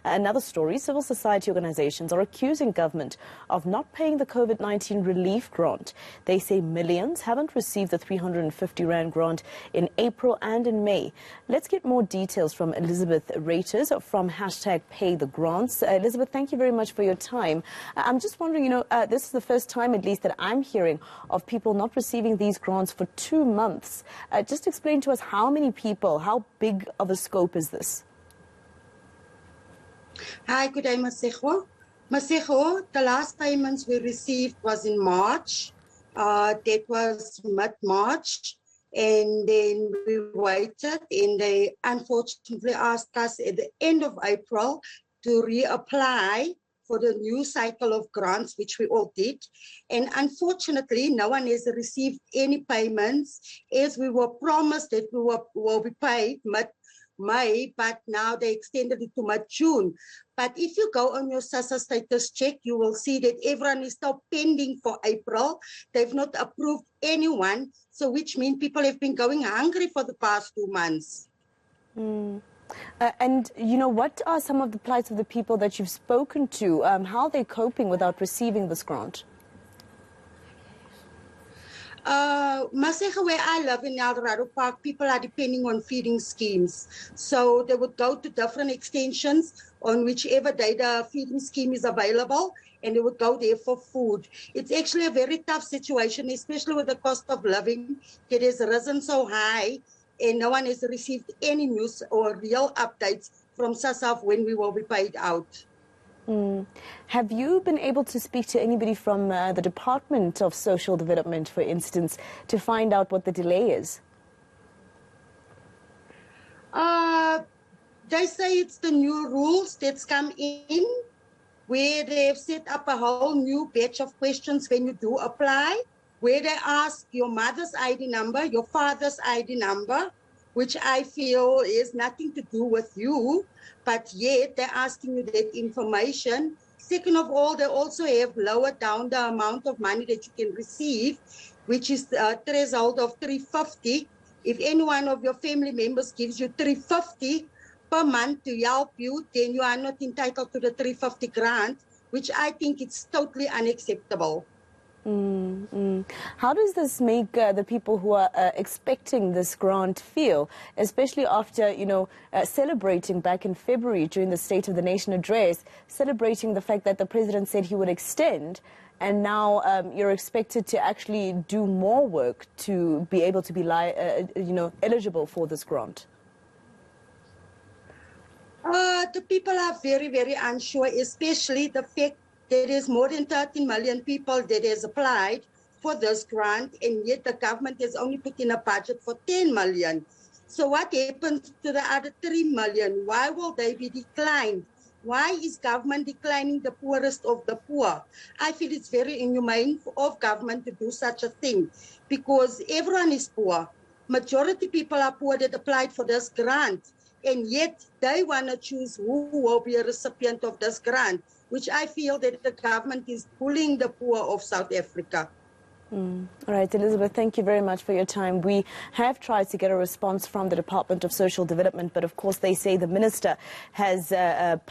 Another story, civil society organizations are accusing government of not paying the COVID-19 relief grant. They say millions haven't received the 350 Rand grant in April and in May. Let's get more details from Elizabeth Raiters from #PayTheGrants. Elizabeth, thank you very much for your time. I'm just wondering, this is the first time at least that I'm hearing of people not receiving these grants for 2 months. Just explain to us how many people, how big of a scope is this? Hi, good day, Masego. Masego, the last payments we received was in March. That was mid-March. And then we waited, and they unfortunately asked us at the end of April to reapply for the new cycle of grants, which we all did. And unfortunately, no one has received any payments, as we were promised that we will be paid mid-May, but now they extended it to mid-June. But if you go on your SASSA status check, you will see that everyone is still pending for April. They've not approved anyone, so which means people have been going hungry for the past 2 months. And, what are some of the plights of the people that you've spoken to? How are they coping without receiving this grant? Masego, where I live in El Dorado Park, people are depending on feeding schemes. So they would go to different extensions on whichever day the feeding scheme is available, and they would go there for food. It's actually a very tough situation, especially with the cost of living. It has risen so high, and no one has received any news or real updates from SASSA when we will be paid out. Have you been able to speak to anybody from the Department of Social Development, for instance, to find out what the delay is? They say it's the new rules that's come in, where they've set up a whole new batch of questions when you do apply, where they ask your mother's ID number, your father's ID number, which I feel is nothing to do with you, but yet they're asking you that information. Second of all, they also have lowered down the amount of money that you can receive, which is a threshold of 350. If any one of your family members gives you 350 per month to help you, then you are not entitled to the 350 grant, which I think is totally unacceptable. How does this make the people who are expecting this grant feel, especially after, celebrating back in February during the State of the Nation address, celebrating the fact that the president said he would extend, and now you're expected to actually do more work to be able to be, eligible for this grant? The people are very, very unsure, especially the fact there is more than 13 million people that has applied for this grant, and yet the government has only put in a budget for 10 million. So what happens to the other 3 million? Why will they be declined? Why is government declining the poorest of the poor? I feel it's very inhumane of government to do such a thing, because everyone is poor. Majority people are poor that applied for this grant, and yet they want to choose who will be a recipient of this grant, which I feel that the government is bullying the poor of South Africa. All right, Elizabeth, thank you very much for your time. We have tried to get a response from the Department of Social Development, but of course they say the minister has Parliament